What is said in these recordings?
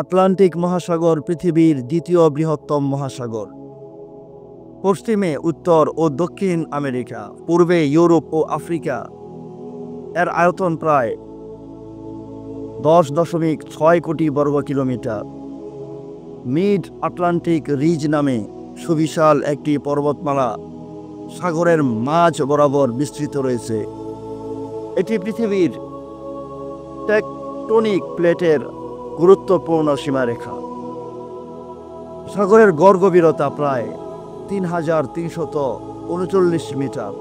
Atlantic মহাসাগর পৃথিবীর দ্বিতীয় বৃহত্তম মহাসাগর। পশ্চিমে উত্তর ও দক্ষিণ আমেরিকা, পূর্বে ইউরোপ ও আফ্রিকা। এর আয়তন প্রায় 10.6 কোটি বর্গ কিলোমিটার। মিড আটলান্টিক রিজ নামে সুবিশাল একটি পর্বতমালা সাগরের মাঝ বরাবর বিস্তৃত রয়েছে। এটি পৃথিবীর টেকটনিক প্লেটের গুরুত্বপূর্ণ সীমারেখা। সাগরের গড় গভীরতা প্রায় 3,339 মিটার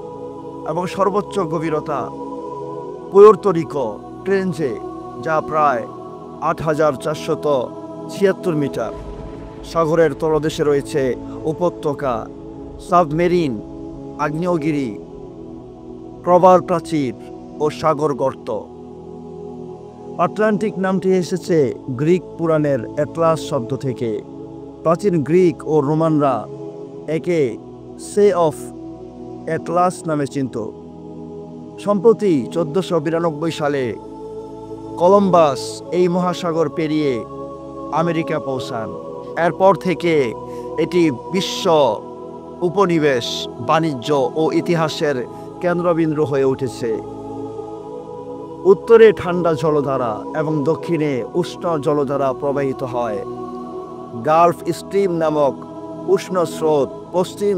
এবং সর্বোচ্চ গভীরতা পুয়ের্তো রিকো ট্রেঞ্চে, যা প্রায় 8,476 মিটার। সাগরের তলদেশে রয়েছে উপত্যকা, সাবমেরিন, আগ্নেয়গিরি, প্রবাল প্রাচীর ও সাগর গর্ত। আটলান্টিক নামটি এসেছে গ্রিক পুরাণের অ্যাটলাস শব্দ থেকে। প্রাচীন গ্রিক ও রোমানরা একে সে অফ অ্যাটলাস নামে চিনত। সম্প্রতি 1492 সালে কলম্বাস এই মহাসাগর পেরিয়ে আমেরিকা পৌঁছান। এরপর থেকে এটি বিশ্ব উপনিবেশ, বাণিজ্য ও ইতিহাসের কেন্দ্রবিন্দু হয়ে উঠেছে। উত্তরে ঠান্ডা জলধারা এবং দক্ষিণে উষ্ণ জলধারা প্রবাহিত হয়। গালফ স্ট্রিম নামক উষ্ণ স্রোত পশ্চিম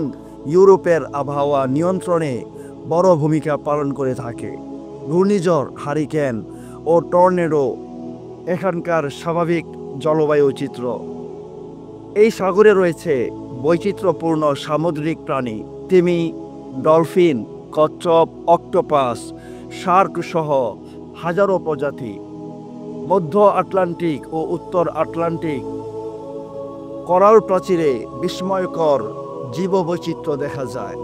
ইউরোপের আবহাওয়া নিয়ন্ত্রণে বড় ভূমিকা পালন করে থাকে। ঘূর্ণিঝড়, হারিকেন ও টর্নেডো এখানকার স্বাভাবিক জলবায়ু চিত্র। এই সাগরে রয়েছে বৈচিত্র্যপূর্ণ সামুদ্রিক প্রাণী, তিমি, ডলফিন, কচ্ছপ, অক্টোপাস, শার্ক সহ হাজারো প্রজাতি। মধ্য আটলান্টিক ও উত্তর আটলান্টিক করাল প্রাচীরে বিস্ময়কর জীববৈচিত্র্য দেখা যায়।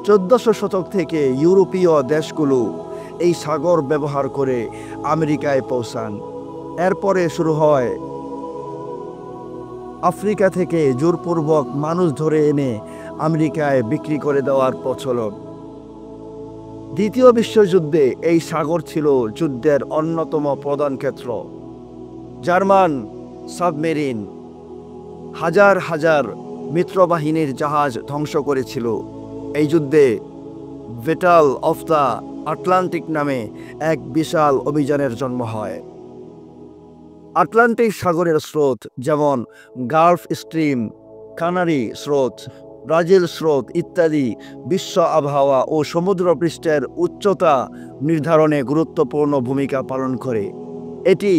1400 শতক থেকে ইউরোপীয় দেশগুলো এই সাগর ব্যবহার করে আমেরিকায় পৌঁছান। এরপরে শুরু হয় আফ্রিকা থেকে জোরপূর্বক মানুষ ধরে এনে আমেরিকায় বিক্রি করে দেওয়ার প্রচলন। দ্বিতীয় বিশ্বযুদ্ধে এই সাগর ছিল যুদ্ধের অন্যতম প্রধান ক্ষেত্র। জার্মান সাবমেরিন হাজার হাজার মিত্রবাহিনীর জাহাজ ধ্বংস করেছিল। এই যুদ্ধে ব্যাটল অফ দ্য আটলান্টিক নামে এক বিশাল অভিযানের জন্ম হয়। আটলান্টিক সাগরের স্রোত, যেমন গালফ স্ট্রিম, কানারি স্রোত, ব্রাজিল স্রোত ইত্যাদি বিশ্ব আবহাওয়া ও সমুদ্রপৃষ্ঠের উচ্চতা নির্ধারণে গুরুত্বপূর্ণ ভূমিকা পালন করে। এটি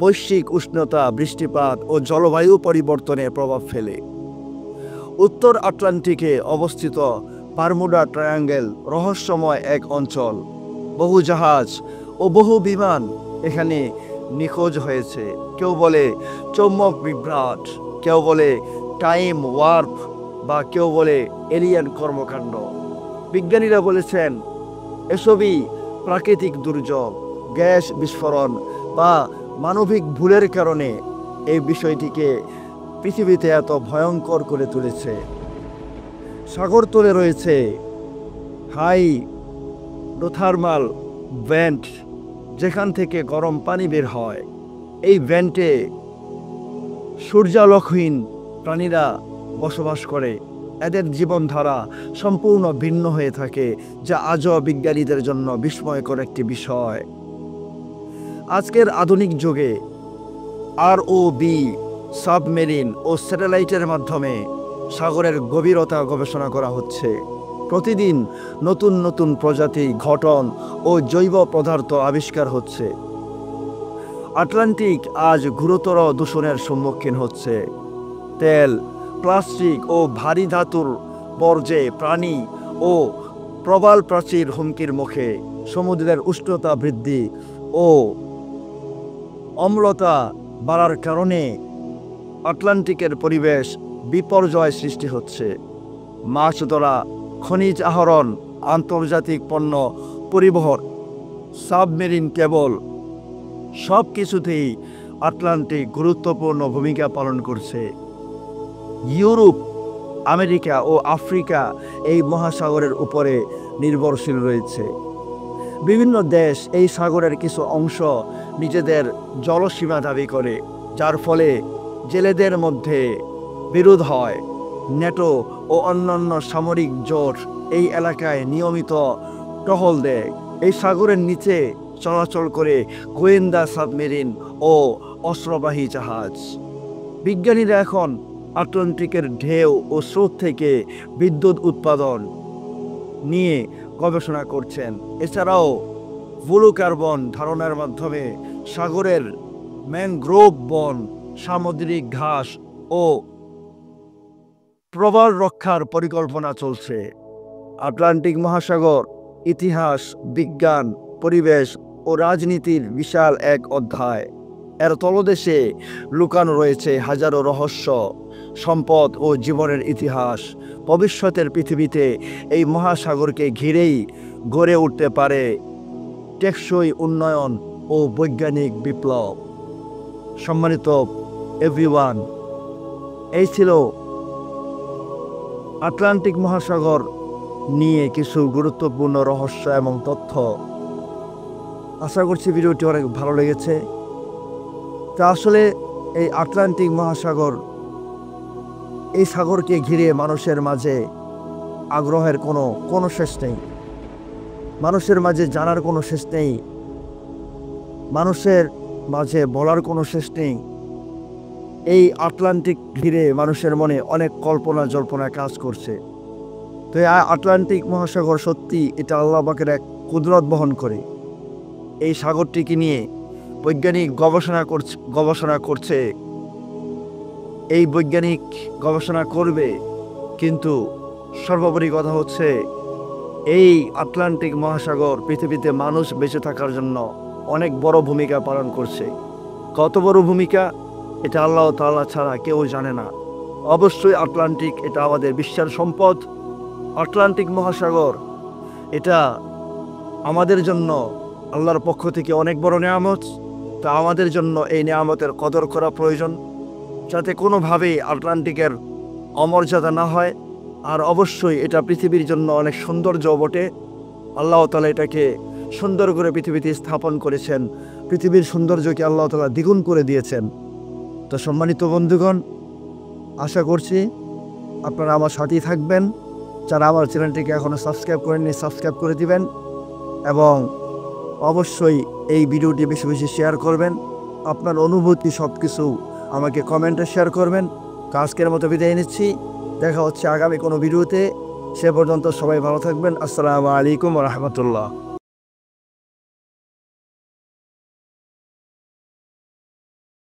বৈশ্বিক উষ্ণতা, বৃষ্টিপাত ও জলবায়ু পরিবর্তনে প্রভাব ফেলে। উত্তর আটলান্টিকে অবস্থিত বারমুডা ট্রায়াঙ্গেল রহস্যময় এক অঞ্চল। বহু জাহাজ ও বহু বিমান এখানে নিখোঁজ হয়েছে। কেউ বলে চৌম্বক বিভ্রাট, কেউ বলে টাইম ওয়ার্প বা কেউ বলে এলিয়েন কর্মকাণ্ড। বিজ্ঞানীরা বলেছেন এসবই প্রাকৃতিক দুর্যোগ, গ্যাস বিস্ফোরণ বা মানবিক ভুলের কারণে এই বিষয়টিকে পৃথিবীতে এত ভয়ঙ্কর করে তুলেছে। সাগরতলে রয়েছে হাইড্রোথার্মাল ভেন্ট, যেখান থেকে গরম পানি বের হয়। এই ভেন্টে সূর্যালোকহীন প্রাণীরা বসবাস করে। এদের জীবনধারা সম্পূর্ণ ভিন্ন হয়ে থাকে, যা আজও বিজ্ঞানীদের জন্য বিস্ময়কর একটি বিষয়। আজকের আধুনিক যুগে আরওবি, সাবমেরিন ও স্যাটেলাইটের মাধ্যমে সাগরের গভীরতা গবেষণা করা হচ্ছে। প্রতিদিন নতুন নতুন প্রজাতি, গঠন ও জৈব পদার্থ আবিষ্কার হচ্ছে। আটলান্টিক আজ গুরুতর দূষণের সম্মুখীন হচ্ছে। তেল, প্লাস্টিক ও ভারী ধাতুর বর্জ্যে প্রাণী ও প্রবাল প্রাচীর হুমকির মুখে। সমুদ্রের উষ্ণতা বৃদ্ধি ও অম্লতা বাড়ার কারণে আটলান্টিকের পরিবেশ বিপর্যয় সৃষ্টি হচ্ছে। মাছ ধরা, খনিজ আহরণ, আন্তর্জাতিক পণ্য পরিবহন, সাবমেরিন কেবল, সব কিছুতেই আটলান্টিক গুরুত্বপূর্ণ ভূমিকা পালন করছে। ইউরোপ, আমেরিকা ও আফ্রিকা এই মহাসাগরের উপরে নির্ভরশীল রয়েছে। বিভিন্ন দেশ এই সাগরের কিছু অংশ নিজেদের জলসীমা দাবি করে। যার ফলে জেলেদের মধ্যে বিরোধ হয়। ন্যাটো ও অন্যান্য সামরিক জোট এই এলাকায় নিয়মিত টহল দেয়। এই সাগরের নিচে চলাচল করে গোয়েন্দা সাবমেরিন ও অস্ত্রবাহী জাহাজ। বিজ্ঞানীরা এখন আটলান্টিকের ঢেউ ও স্রোত থেকে বিদ্যুৎ উৎপাদন নিয়ে গবেষণা করছেন। এছাড়াও ফ্লুরোকার্বন ধারণের মাধ্যমে সাগরের ম্যানগ্রোভ বন, সামুদ্রিক ঘাস ও প্রবাল রক্ষার পরিকল্পনা চলছে। আটলান্টিক মহাসাগর ইতিহাস, বিজ্ঞান, পরিবেশ ও রাজনীতির বিশাল এক অধ্যায়। এর তলদেশে লুকানো রয়েছে হাজারো রহস্য, সম্পদ ও জীবনের ইতিহাস। ভবিষ্যতের পৃথিবীতে এই মহাসাগরকে ঘিরেই গড়ে উঠতে পারে টেকসই উন্নয়ন ও বৈজ্ঞানিক বিপ্লব। সম্মানিত এভরিওয়ান, এই ছিল আটলান্টিক মহাসাগর নিয়ে কিছু গুরুত্বপূর্ণ রহস্য এবং তথ্য। আশা করছি ভিডিওটি অনেক ভালো লেগেছে। তা আসলে এই আটলান্টিক মহাসাগর, এই সাগরকে ঘিরে মানুষের মাঝে আগ্রহের কোনো শেষ নেই। মানুষের মাঝে জানার কোনো শেষ নেই, মানুষের মাঝে বলার কোনো শেষ নেই। এই আটলান্টিক ঘিরে মানুষের মনে অনেক কল্পনা জল্পনা কাজ করছে। তো এই আটলান্টিক মহাসাগর সত্যি এটা আল্লাহ পাকের এক কুদরত বহন করে। এই সাগরটিকে নিয়ে বৈজ্ঞানিক গবেষণা করছে। এই বৈজ্ঞানিক গবেষণা করবে, কিন্তু সর্বোপরি কথা হচ্ছে এই আটলান্টিক মহাসাগর পৃথিবীতে মানুষ বেঁচে থাকার জন্য অনেক বড় ভূমিকা পালন করছে। কত বড় ভূমিকা এটা আল্লাহ তাআলা ছাড়া কেউ জানে না। অবশ্যই আটলান্টিক এটা আমাদের বিশ্বের সম্পদ। আটলান্টিক মহাসাগর এটা আমাদের জন্য আল্লাহর পক্ষ থেকে অনেক বড় নিয়ামত। তা আমাদের জন্য এই নিয়ামতের কদর করা প্রয়োজন, যাতে কোনোভাবেই আটলান্টিকের অমর্যাদা না হয়। আর অবশ্যই এটা পৃথিবীর জন্য অনেক সৌন্দর্য বটে। আল্লাহ তাআলা এটাকে সুন্দর করে পৃথিবীতে স্থাপন করেছেন। পৃথিবীর সৌন্দর্যকে আল্লাহ তাআলা দ্বিগুণ করে দিয়েছেন। তো সম্মানিত বন্ধুগণ, আশা করছি আপনারা আমার সাথেই থাকবেন। যারা আমার চ্যানেলটিকে এখনও সাবস্ক্রাইব করেননি, সাবস্ক্রাইব করে দিবেন এবং অবশ্যই এই ভিডিওটি বেশি বেশি শেয়ার করবেন। আপনার অনুভূতি সব কিছু আমাকে কমেন্টে শেয়ার করবেন। আজকের মতো বিদায় নিচ্ছি, দেখা হচ্ছে আগামী কোনো ভিডিওতে। সে পর্যন্ত সবাই ভালো থাকবেন। আসসালামু আলাইকুম ওয়া রাহমাতুল্লাহ।